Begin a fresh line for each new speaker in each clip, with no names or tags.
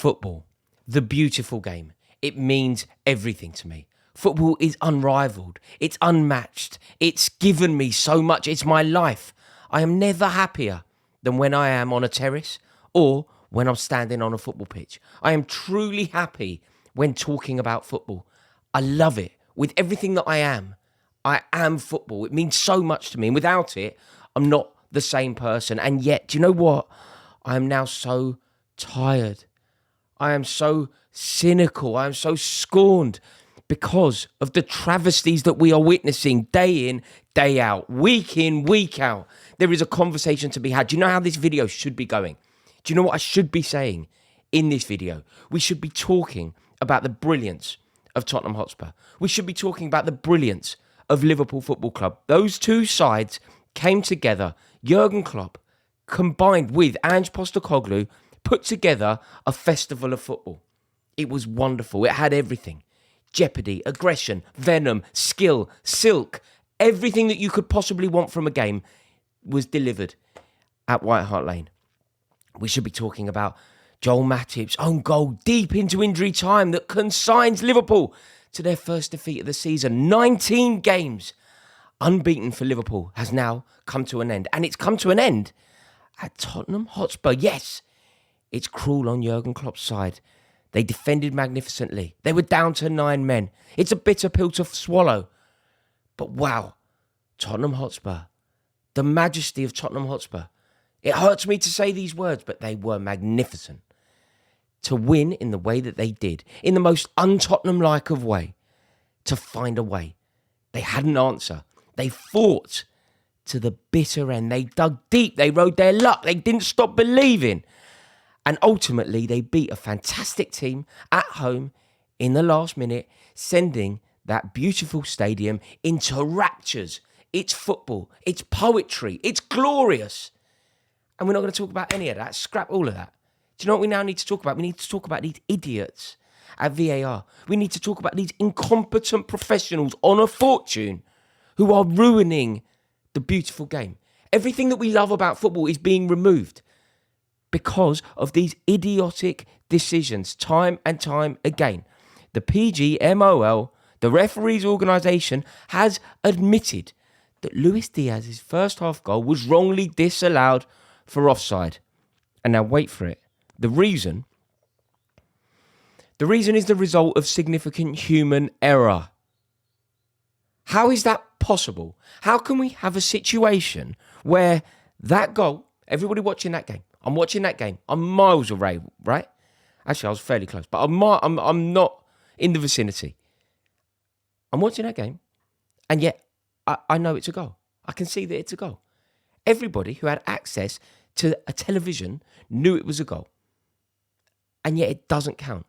Football, the beautiful game. It means everything to me. Football is unrivaled. It's unmatched. It's given me so much. It's my life. I am never happier than when I am on a terrace or when I'm standing on a football pitch. I am truly happy when talking about football. I love it with everything that I am. I am football. It means so much to me. And without it, I'm not the same person. And yet, do you know what? I am now so tired. I am so cynical. I am so scorned because of the travesties that we are witnessing day in, day out, week in, week out. There is a conversation to be had. Do you know how this video should be going? Do you know what I should be saying in this video? We should be talking about the brilliance of Tottenham Hotspur. We should be talking about the brilliance of Liverpool Football Club. Those two sides came together. Jurgen Klopp, combined with Ange Postecoglou, put together a festival of football. It was wonderful. It had everything. Jeopardy, aggression, venom, skill, silk. Everything that you could possibly want from a game was delivered at White Hart Lane. We should be talking about Joel Matip's own goal deep into injury time that consigns Liverpool to their first defeat of the season. 19 games unbeaten for Liverpool has now come to an end. And it's come to an end at Tottenham Hotspur. Yes, it's cruel on Jurgen Klopp's side. They defended magnificently. They were down to 9 men. It's a bitter pill to swallow. But wow, Tottenham Hotspur, the majesty of Tottenham Hotspur. It hurts me to say these words, but they were magnificent. To win in the way that they did, in the most un-Tottenham-like of way, to find a way. They had an answer. They fought to the bitter end. They dug deep. They rode their luck. They didn't stop believing. And ultimately, they beat a fantastic team at home in the last minute, sending that beautiful stadium into raptures. It's football. It's poetry. It's glorious. And we're not going to talk about any of that. Scrap all of that. Do you know what we now need to talk about? We need to talk about these idiots at VAR. We need to talk about these incompetent professionals on a fortune who are ruining the beautiful game. Everything that we love about football is being removed because of these idiotic decisions time and time again. The PGMOL, the referees organisation, has admitted that Luis Diaz's first half goal was wrongly disallowed for offside. And now wait for it. The reason is the result of significant human error. How is that possible? How can we have a situation where that goal, everybody watching that game, I'm watching that game, I'm miles away, right? Actually, I was fairly close, but I'm not in the vicinity. I'm watching that game, and yet I know it's a goal. I can see that it's a goal. Everybody who had access to a television knew it was a goal, and yet it doesn't count.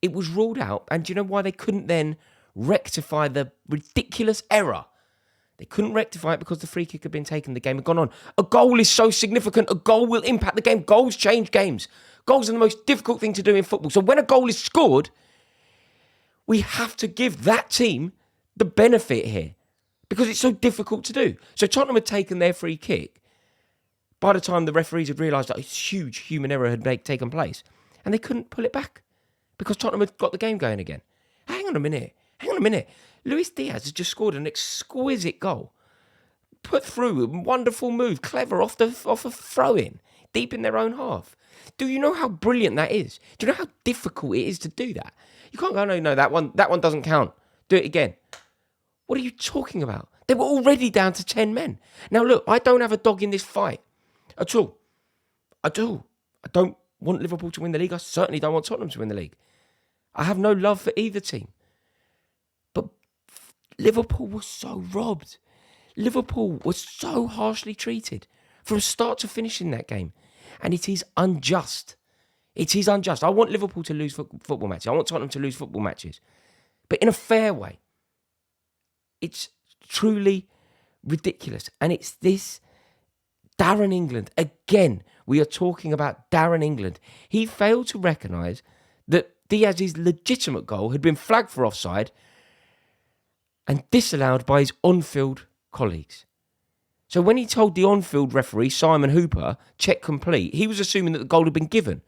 It was ruled out, and do you know why they couldn't then rectify the ridiculous error? They couldn't rectify it because the free kick had been taken, the game had gone on. A goal is so significant, a goal will impact the game. Goals change games. Goals are the most difficult thing to do in football. So when a goal is scored, we have to give that team the benefit here because it's so difficult to do. So Tottenham had taken their free kick by the time the referees had realised that a huge human error had taken place, and they couldn't pull it back because Tottenham had got the game going again. Hang on a minute. Luis Diaz has just scored an exquisite goal. Put through a wonderful move, clever, off a throw-in, deep in their own half. Do you know how brilliant that is? Do you know how difficult it is to do that? You can't go, no, that one doesn't count. Do it again. What are you talking about? They were already down to 10 men. Now look, I don't have a dog in this fight at all. I do. I don't want Liverpool to win the league. I certainly don't want Tottenham to win the league. I have no love for either team. But Liverpool was so robbed. Liverpool was so harshly treated from start to finish in that game. And it is unjust. It is unjust. I want Liverpool to lose football matches. I want Tottenham to lose football matches. But in a fair way. It's truly ridiculous. And it's this Darren England. Again, we are talking about Darren England. He failed to recognise that Diaz's legitimate goal had been flagged for offside and disallowed by his on-field colleagues. So when he told the on-field referee, Simon Hooper, check complete, he was assuming that the goal had been given.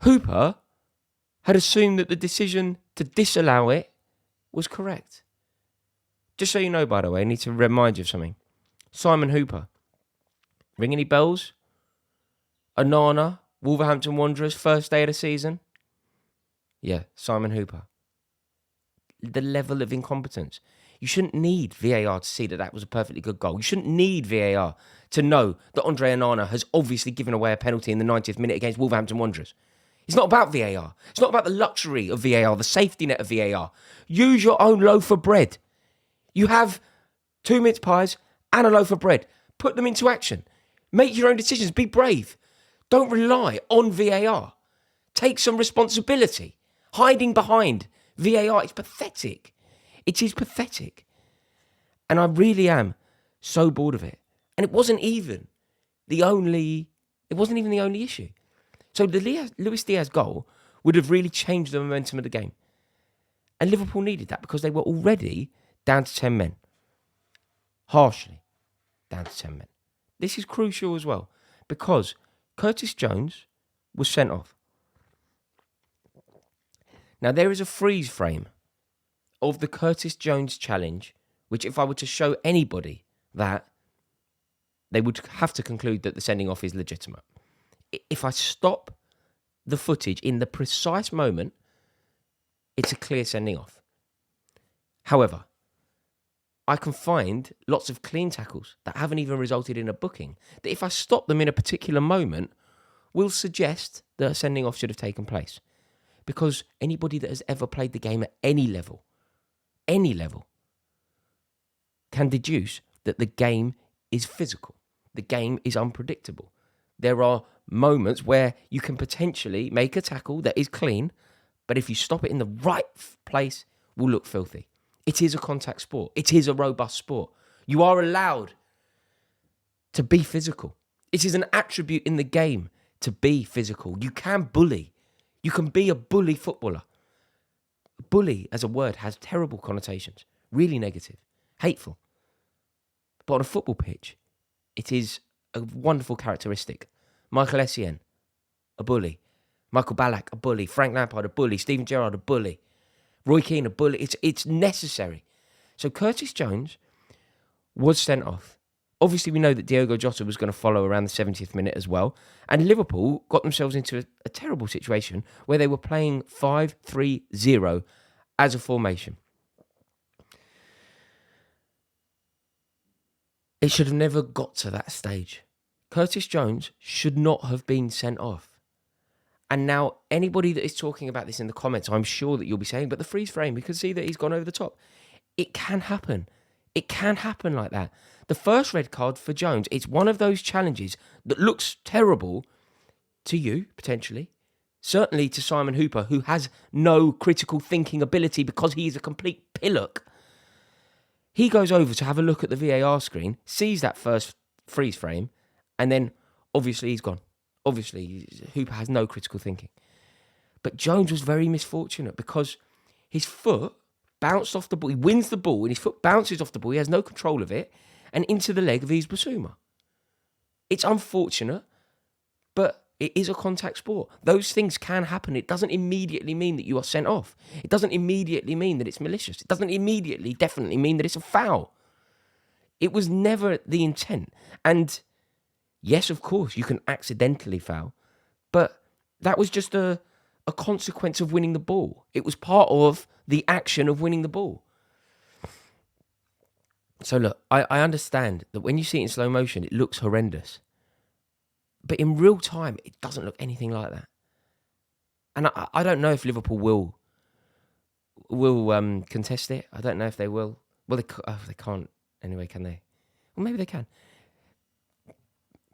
Hooper had assumed that the decision to disallow it was correct. Just so you know, by the way, I need to remind you of something. Simon Hooper. Ring any bells? Onana, Wolverhampton Wanderers, first day of the season? Yeah, Simon Hooper. The level of incompetence. You shouldn't need VAR to see that that was a perfectly good goal. You shouldn't need VAR to know that Andre Onana has obviously given away a penalty in the 90th minute against Wolverhampton Wanderers. It's not about VAR. It's not about the luxury of VAR, the safety net of VAR. Use your own loaf of bread. You have 2 mince pies and a loaf of bread. Put them into action. Make your own decisions. Be brave. Don't rely on VAR. Take some responsibility. Hiding behind VAR is pathetic. It is pathetic. And I really am so bored of it. And it wasn't even the only issue. So the Luis Diaz goal would have really changed the momentum of the game. And Liverpool needed that because they were already down to 10 men. Harshly down to 10 men. This is crucial as well because Curtis Jones was sent off. Now, there is a freeze frame of the Curtis Jones challenge, which if I were to show anybody that, they would have to conclude that the sending off is legitimate. If I stop the footage in the precise moment, it's a clear sending off. However, I can find lots of clean tackles that haven't even resulted in a booking, that if I stop them in a particular moment, will suggest that a sending off should have taken place. Because anybody that has ever played the game at any level, can deduce that the game is physical. The game is unpredictable. There are moments where you can potentially make a tackle that is clean, but if you stop it in the right place, will look filthy. It is a contact sport. It is a robust sport. You are allowed to be physical. It is an attribute in the game to be physical. You can bully. You can be a bully footballer. Bully as a word has terrible connotations, really negative, hateful. But on a football pitch, it is a wonderful characteristic. Michael Essien, a bully. Michael Ballack, a bully. Frank Lampard, a bully. Steven Gerrard, a bully. Roy Keane, a bully. It's necessary. So Curtis Jones was sent off. Obviously, we know that Diogo Jota was going to follow around the 70th minute as well. And Liverpool got themselves into a terrible situation where they were playing 5-3-0 as a formation. It should have never got to that stage. Curtis Jones should not have been sent off. And now anybody that is talking about this in the comments, I'm sure that you'll be saying, but the freeze frame, you can see that he's gone over the top. It can happen. It can happen like that. The first red card for Jones, it's one of those challenges that looks terrible to you, potentially. Certainly to Simon Hooper, who has no critical thinking ability because he is a complete pillock. He goes over to have a look at the VAR screen, sees that first freeze frame, and then obviously he's gone. Obviously, Hooper has no critical thinking. But Jones was very misfortunate because his foot bounced off the ball. He wins the ball and his foot bounces off the ball. He has no control of it and into the leg of Yves Bissouma. It's unfortunate, but it is a contact sport. Those things can happen. It doesn't immediately mean that you are sent off. It doesn't immediately mean that it's malicious. It doesn't immediately, definitely mean that it's a foul. It was never the intent. And yes, of course, you can accidentally foul, but that was just a consequence of winning the ball. It was part of the action of winning the ball. So look, I understand that when you see it in slow motion, it looks horrendous. But in real time, it doesn't look anything like that. And I don't know if Liverpool will contest it. I don't know if they will. Well, they can't anyway, can they? Well, maybe they can.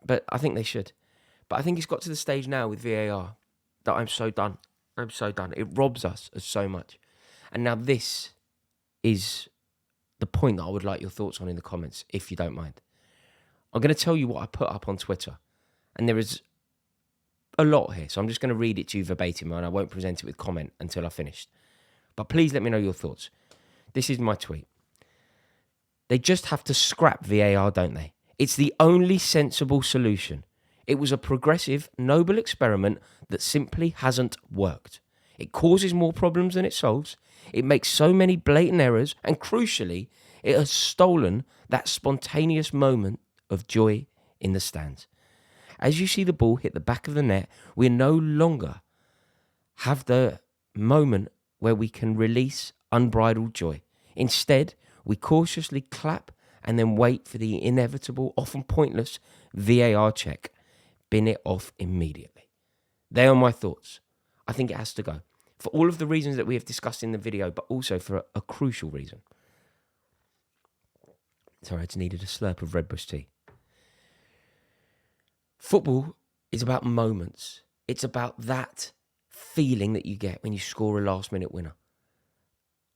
But I think they should. But I think it's got to the stage now with VAR that I'm so done. I'm so done. It robs us of so much. And now this is the point that I would like your thoughts on in the comments, if you don't mind. I'm going to tell you what I put up on Twitter. And there is a lot here. So I'm just going to read it to you verbatim and I won't present it with comment until I've finished. But please let me know your thoughts. This is my tweet. They just have to scrap VAR, don't they? It's the only sensible solution. It was a progressive, noble experiment that simply hasn't worked. It causes more problems than it solves. It makes so many blatant errors, and crucially, it has stolen that spontaneous moment of joy in the stands. As you see the ball hit the back of the net, we no longer have the moment where we can release unbridled joy. Instead, we cautiously clap and then wait for the inevitable, often pointless VAR check. Bin it off immediately. They are my thoughts. I think it has to go. For all of the reasons that we have discussed in the video, but also for a crucial reason. Sorry, I just needed a slurp of Red Bush tea. Football is about moments. It's about that feeling that you get when you score a last-minute winner.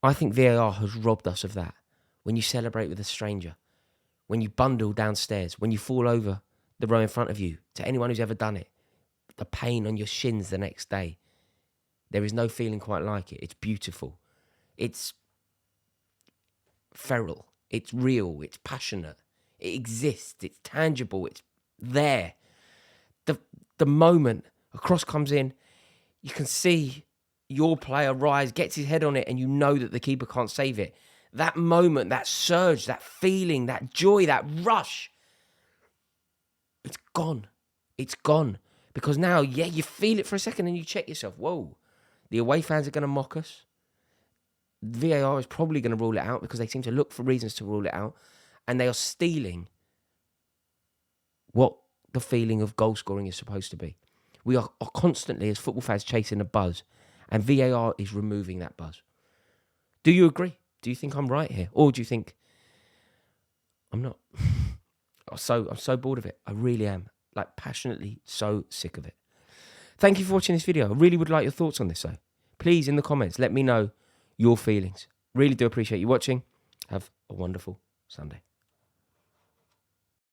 I think VAR has robbed us of that. When you celebrate with a stranger, when you bundle downstairs, when you fall over the row in front of you, to anyone who's ever done it, the pain on your shins the next day. There is no feeling quite like it. It's beautiful. It's feral. It's real. It's passionate. It exists. It's tangible. It's there. The moment a cross comes in, you can see your player rise, gets his head on it, and you know that the keeper can't save it. That moment, that surge, that feeling, that joy, that rush, it's gone. It's gone. Because now, you feel it for a second and you check yourself. Whoa, the away fans are going to mock us. VAR is probably going to rule it out because they seem to look for reasons to rule it out. And they are stealing what the feeling of goal scoring is supposed to be. We are constantly, as football fans, chasing a buzz. And VAR is removing that buzz. Do you agree? Do you think I'm right here? Or do you think I'm not? I'm so bored of it. I really am. Like, passionately so sick of it. Thank you for watching this video. I really would like your thoughts on this, though. Please, in the comments, let me know your feelings. Really do appreciate you watching. Have a wonderful Sunday.